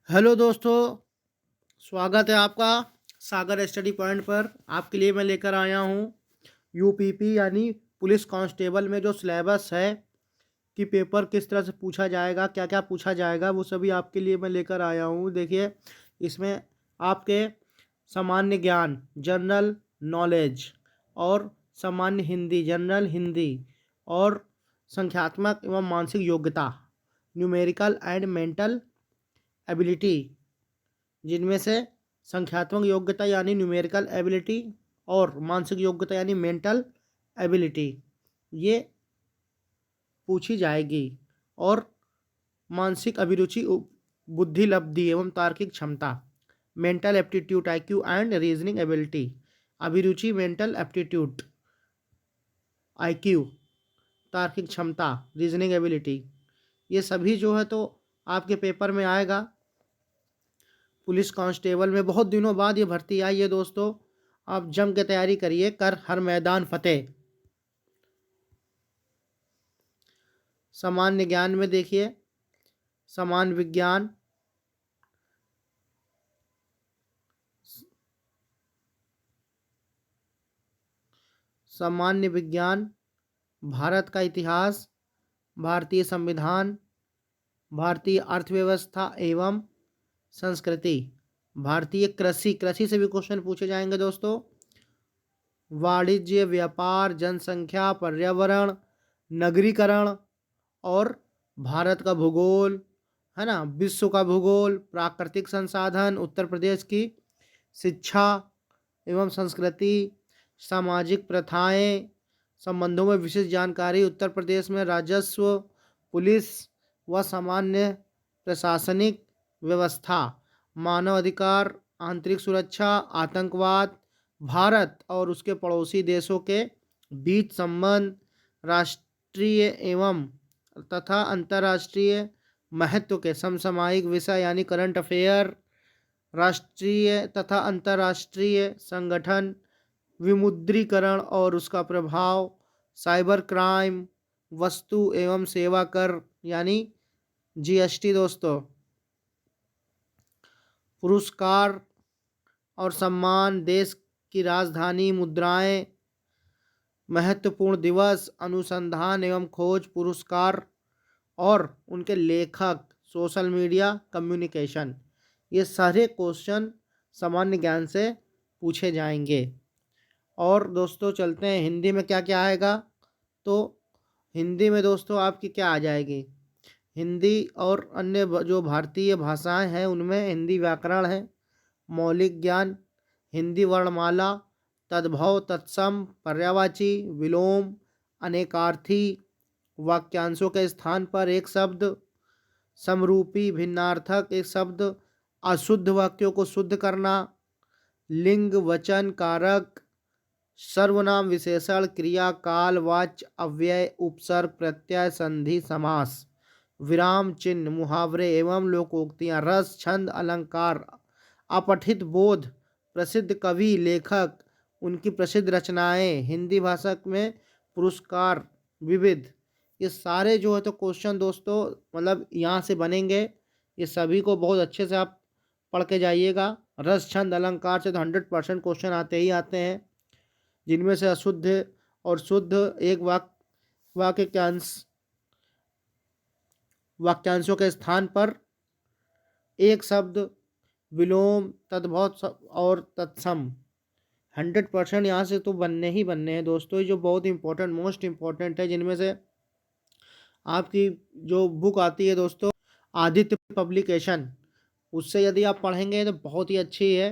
Hello दोस्तों, स्वागत है आपका सागर स्टडी पॉइंट पर। आपके लिए मैं लेकर आया हूँ यूपीपी यानी पुलिस कांस्टेबल में जो सिलेबस है कि पेपर किस तरह से पूछा जाएगा, क्या क्या पूछा जाएगा, वो सभी आपके लिए मैं लेकर आया हूँ। देखिए, इसमें आपके सामान्य ज्ञान, जनरल नॉलेज और सामान्य हिंदी, जनरल हिंदी और संख्यात्मक एवं मानसिक योग्यता, न्यूमेरिकल एंड मेंटल एबिलिटी, जिनमें से संख्यात्मक योग्यता यानी न्यूमेरिकल एबिलिटी और मानसिक योग्यता यानी मेंटल एबिलिटी ये पूछी जाएगी। और मानसिक अभिरुचि, बुद्धि लब्धि एवं तार्किक क्षमता, mental aptitude IQ and reasoning ability, अभिरुचि मेंटल एप्टीट्यूड आईक्यू, तार्किक क्षमता रीजनिंग एबिलिटी, ये सभी जो है तो आपके पेपर में आएगा। पुलिस कांस्टेबल में बहुत दिनों बाद ये भर्ती आई है दोस्तों। आप जम के तैयारी करिए, कर हर मैदान फतेह। सामान्य ज्ञान में देखिए, सामान्य विज्ञान, सामान्य विज्ञान, भारत का इतिहास, भारतीय संविधान, भारतीय अर्थव्यवस्था एवं संस्कृति, भारतीय कृषि, कृषि से भी क्वेश्चन पूछे जाएंगे दोस्तों, वाणिज्य, व्यापार, जनसंख्या, पर्यावरण, नगरीकरण और भारत का भूगोल, है ना, विश्व का भूगोल, प्राकृतिक संसाधन, उत्तर प्रदेश की शिक्षा एवं संस्कृति, सामाजिक प्रथाएं, संबंधों में विशेष जानकारी, उत्तर प्रदेश में राजस्व, पुलिस व सामान्य प्रशासनिक व्यवस्था, मानव अधिकार, आंतरिक सुरक्षा, आतंकवाद, भारत और उसके पड़ोसी देशों के बीच संबंध, राष्ट्रीय एवं तथा अंतर्राष्ट्रीय महत्व के समसामयिक विषय यानी करंट अफेयर, राष्ट्रीय तथा अंतर्राष्ट्रीय संगठन, विमुद्रीकरण और उसका प्रभाव, साइबर क्राइम, वस्तु एवं सेवा कर यानी जीएसटी दोस्तों, पुरस्कार और सम्मान, देश की राजधानी, मुद्राएं, महत्वपूर्ण दिवस, अनुसंधान एवं खोज, पुरस्कार और उनके लेखक, सोशल मीडिया, कम्युनिकेशन, ये सारे क्वेश्चन सामान्य ज्ञान से पूछे जाएंगे। और दोस्तों चलते हैं हिंदी में क्या क्या आएगा। तो हिंदी में दोस्तों आपकी क्या आ जाएगी, हिंदी और अन्य जो भारतीय भाषाएं हैं उनमें हिंदी व्याकरण है, मौलिक ज्ञान, हिंदी वर्णमाला, तद्भव, तत्सम, पर्यायवाची, विलोम, अनेकार्थी, वाक्यांशों के स्थान पर एक शब्द, समरूपी, भिन्नार्थक एक शब्द, अशुद्ध वाक्यों को शुद्ध करना, लिंग, वचन, कारक, सर्वनाम, विशेषण, क्रिया, काल, वाच्य, अव्यय, उपसर्ग, प्रत्यय, संधि, समास, विराम चिन्ह, मुहावरे एवं लोकोक्तियां, रस, छंद, अलंकार, अपठित बोध, प्रसिद्ध कवि, लेखक, उनकी प्रसिद्ध रचनाएं, हिंदी भाषा में पुरस्कार, विविध, ये सारे जो है तो क्वेश्चन दोस्तों मतलब यहाँ से बनेंगे। ये सभी को बहुत अच्छे से आप पढ़ के जाइएगा। रस, छंद, अलंकार से तो 100% क्वेश्चन आते ही आते हैं, जिनमें से अशुद्ध और शुद्ध एक वाक्य के अंश, वाक्यांशों के स्थान पर एक शब्द, विलोम, तद्भव और तत्सम, 100% यहाँ से तो बनने ही बनने हैं दोस्तों। ये जो बहुत इंपॉर्टेंट, मोस्ट इंपॉर्टेंट है, जिनमें से आपकी जो बुक आती है दोस्तों आदित्य पब्लिकेशन, उससे यदि आप पढ़ेंगे तो बहुत ही अच्छी है,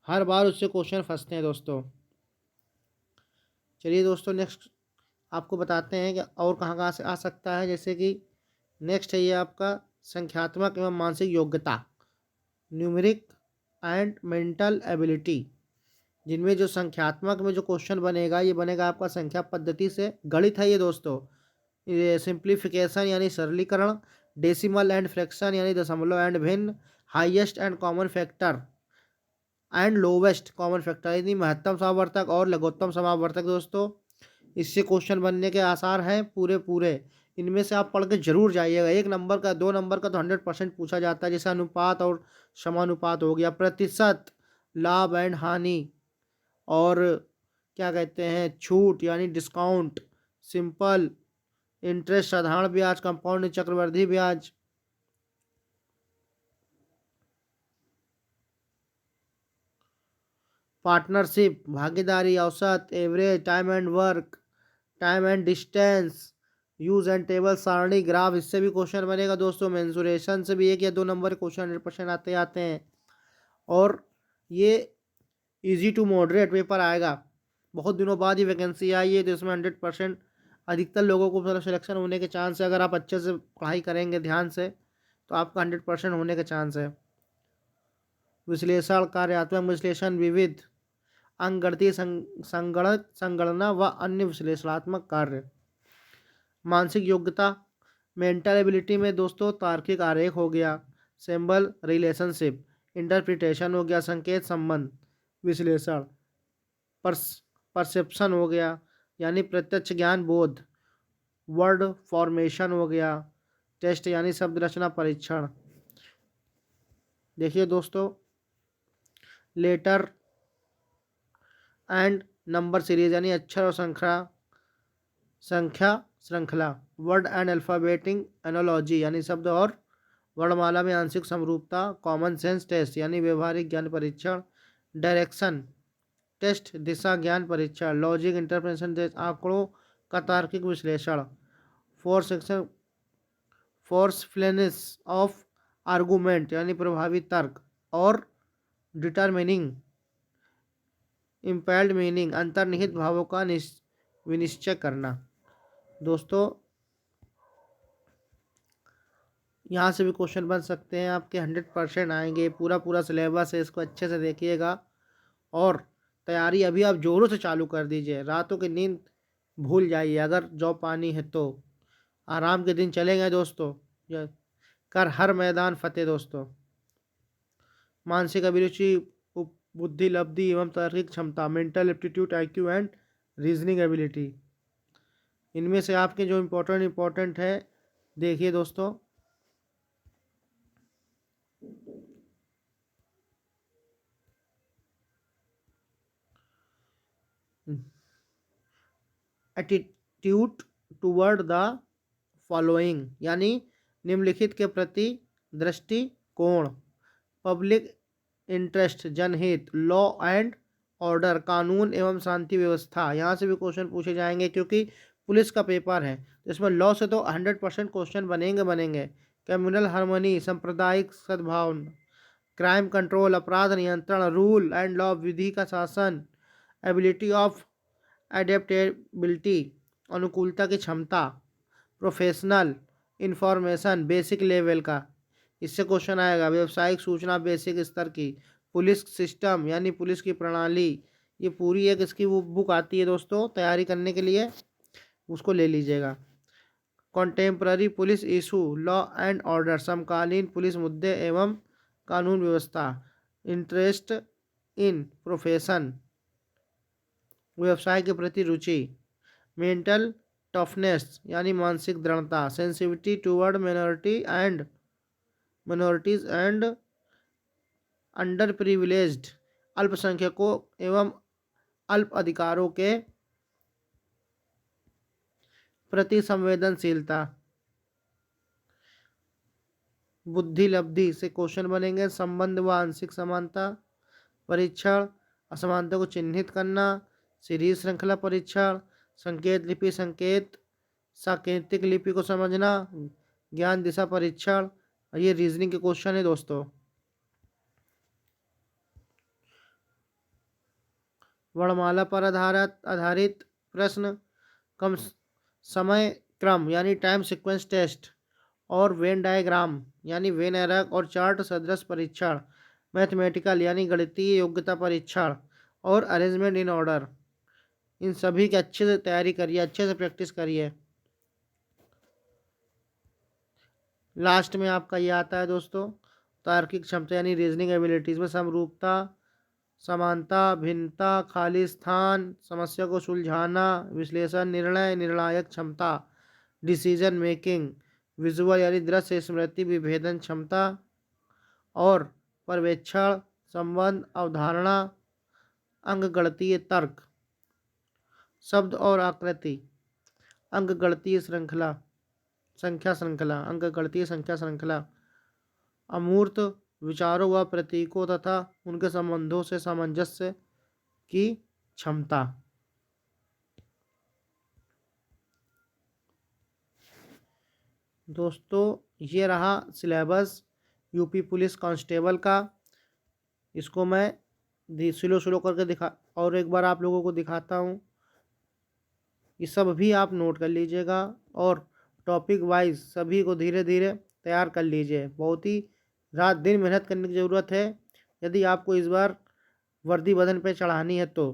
हर बार उससे क्वेश्चन फंसते हैं दोस्तों। चलिए दोस्तों नेक्स्ट आपको बताते हैं कि और कहाँ कहाँ से आ सकता है। जैसे कि नेक्स्ट है ये आपका संख्यात्मक एवं मानसिक योग्यता, न्यूमेरिक एंड मेंटल एबिलिटी, जिनमें जो संख्यात्मक में जो क्वेश्चन बनेगा ये बनेगा आपका संख्या पद्धति से, गणित है ये दोस्तों, ये सिंप्लीफिकेशन यानी सरलीकरण, डेसिमल एंड फ्रैक्शन यानी दशमलव एंड भिन्न, highest and common factor and lowest common factor यानी महत्तम समावर्तक और लघुत्तम समावर्तक दोस्तों। इससे क्वेश्चन बनने के आसार हैं पूरे पूरे। इनमें से आप पढ़ के जरूर जाइएगा। 1 नंबर का 2 नंबर का तो 100% पूछा जाता है, जैसे अनुपात और समानुपात हो गया, प्रतिशत, लाभ एंड हानि, और क्या कहते हैं छूट यानी डिस्काउंट, सिंपल इंटरेस्ट साधारण ब्याज, कंपाउंड चक्रवृद्धि ब्याज, पार्टनरशिप भागीदारी, औसत average, time and work, time and distance, use and table, सारणी, ग्राफ, इससे भी क्वेश्चन बनेगा दोस्तों। मेंसुरेशन से भी 1 या 2 नंबर क्वेश्चन 100% आते आते हैं। और ये इजी टू मॉडरेट पेपर आएगा, बहुत दिनों बाद ही वैकेंसी आई है, तो इसमें 100% अधिकतर लोगों को मतलब सिलेक्शन होने के चांस है। अगर आप अच्छे से पढ़ाई करेंगे ध्यान से तो आपका 100% होने के चांस है। विश्लेषण, कार्यात्मक विश्लेषण, विविध अंकगणितीय संगणना व अन्य विश्लेषणात्मक कार्य। मानसिक योग्यता, मेंटल एबिलिटी में दोस्तों तार्किक आरेख हो गया, सिंबल रिलेशनशिप, इंटरप्रिटेशन हो गया, संकेत संबंध विश्लेषण, पर्स परसेप्शन हो गया यानी प्रत्यक्ष ज्ञान बोध, वर्ड फॉर्मेशन हो गया, टेस्ट यानी शब्द रचना परीक्षण। देखिए दोस्तों, लेटर एंड नंबर सीरीज यानी अक्षर और संख्या श्रृंखला, वर्ड एंड अल्फाबेटिंग एनोलॉजी यानी शब्द और वर्णमाला में आंशिक समरूपता, कॉमन सेंस टेस्ट यानी व्यवहारिक ज्ञान परीक्षण, डायरेक्शन टेस्ट दिशा ज्ञान परीक्षण, लॉजिक इंटरप्रेशन टेस्ट आंकड़ों का तार्किक विश्लेषण, फोर्स फोर्सफुलनेस ऑफ आर्गूमेंट यानी प्रभावी तर्क, और डिटरमिनिंग इम्पैल्ड मीनिंग अंतर्निहित भावों का विनिश्चय करना। दोस्तों यहाँ से भी क्वेश्चन बन सकते हैं आपके, 100% आएंगे, पूरा पूरा सिलेबस है, इसको अच्छे से देखिएगा और तैयारी अभी आप जोरों से चालू कर दीजिए। रातों की नींद भूल जाइए, अगर जॉब पानी है तो आराम के दिन चलेंगे दोस्तों, कर हर मैदान फतेह दोस्तों। मानसिक अभिरुचि, बुद्धि लब्धि एवं तार्किक क्षमता, mental aptitude, IQ and reasoning ability, इनमें से आपके जो इम्पोर्टेंट है देखिए दोस्तों। एटीट्यूड टूवर्ड द फॉलोइंग यानी निम्नलिखित के प्रति दृष्टिकोण, पब्लिक इंटरेस्ट जनहित, लॉ एंड ऑर्डर कानून एवं शांति व्यवस्था, यहाँ से भी क्वेश्चन पूछे जाएंगे क्योंकि पुलिस का पेपर है, तो इसमें लॉ से तो 100% क्वेश्चन बनेंगे। कम्युनल हार्मनी, सांप्रदायिक सद्भावना, क्राइम कंट्रोल अपराध नियंत्रण, रूल एंड लॉ विधि का शासन, एबिलिटी ऑफ एडेप्टेबिलिटी अनुकूलता की क्षमता, प्रोफेशनल इंफॉर्मेशन बेसिक लेवल का, इससे क्वेश्चन आएगा। व्यवसायिक सूचना बेसिक स्तर की, पुलिस सिस्टम यानी पुलिस की प्रणाली, ये पूरी एक इसकी वो बुक आती है दोस्तों तैयारी करने के लिए, उसको ले लीजिएगा। Contemporary police issue, law and order समकालीन पुलिस मुद्दे एवं कानून व्यवस्था, इंटरेस्ट इन प्रोफेशन व्यवसाय के प्रति रुचि, मेंटल टफनेस यानी मानसिक दृढ़ता, sensitivity toward minorities and under privileged अल्पसंख्यकों एवं अल्प अधिकारों के प्रति संवेदनशीलता। बुद्धि लब्धि से क्वेश्चन बनेंगे, संबंध व आंशिक समानता परीक्षण, असमानता को चिन्हित करना, सीरीज श्रृंखला परीक्षण, संकेत लिपि सांकेतिक लिपि को समझना, ज्ञान दिशा परीक्षण, ये रीजनिंग के क्वेश्चन है दोस्तों। वर्णमाला पर आधारित प्रश्न, कम समय क्रम यानी टाइम सीक्वेंस टेस्ट, और वेन डायग्राम यानी वेन एरर और चार्ट सदृश परीक्षण, मैथमेटिकल यानी गणितीय योग्यता परीक्षण, और अरेंजमेंट इन ऑर्डर, इन सभी की अच्छे से तैयारी करिए, अच्छे से प्रैक्टिस करिए। लास्ट में आपका ये आता है दोस्तों तार्किक क्षमता यानी रीजनिंग एबिलिटीज में समरूपता, समानता, भिन्नता, खाली स्थान, समस्या को सुलझाना, विश्लेषण, निर्णय, निर्णायक क्षमता, डिसीजन मेकिंग, विजुअल यानी दृश्य स्मृति, विभेदन क्षमता और पर्यवेक्षण, संबंध, अवधारणा, अंकगणितीय तर्क, शब्द और आकृति, अंकगणितीय श्रृंखला, संख्या श्रृंखला, अंकगणितीय संख्या श्रृंखला, अमूर्त विचारों व प्रतीकों तथा उनके संबंधों से सामंजस्य की क्षमता। दोस्तों ये रहा सिलेबस यूपी पुलिस कांस्टेबल का। इसको मैं स्लो स्लो करके दिखा और एक बार आप लोगों को दिखाता हूँ। ये सब भी आप नोट कर लीजिएगा और टॉपिक वाइज सभी को धीरे धीरे तैयार कर लीजिए। बहुत ही रात दिन मेहनत करने की ज़रूरत है यदि आपको इस बार वर्दी बदन पे चढ़ानी है तो।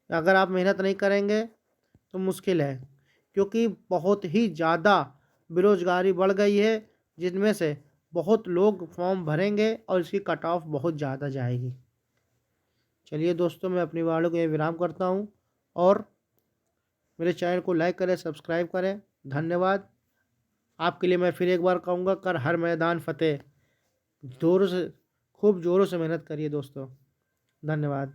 अगर आप मेहनत नहीं करेंगे तो मुश्किल है, क्योंकि बहुत ही ज़्यादा बेरोजगारी बढ़ गई है, जिनमें से बहुत लोग फॉर्म भरेंगे और इसकी कट ऑफ बहुत ज़्यादा जाएगी। चलिए दोस्तों, मैं अपनी वालों को ये विराम करता हूँ और मेरे चैनल को लाइक करें, सब्सक्राइब करें। धन्यवाद। आपके लिए मैं फिर एक बार कहूँगा, कर हर मैदान फतेह। जोरों से खूब ज़ोरों से मेहनत करिए दोस्तों। धन्यवाद।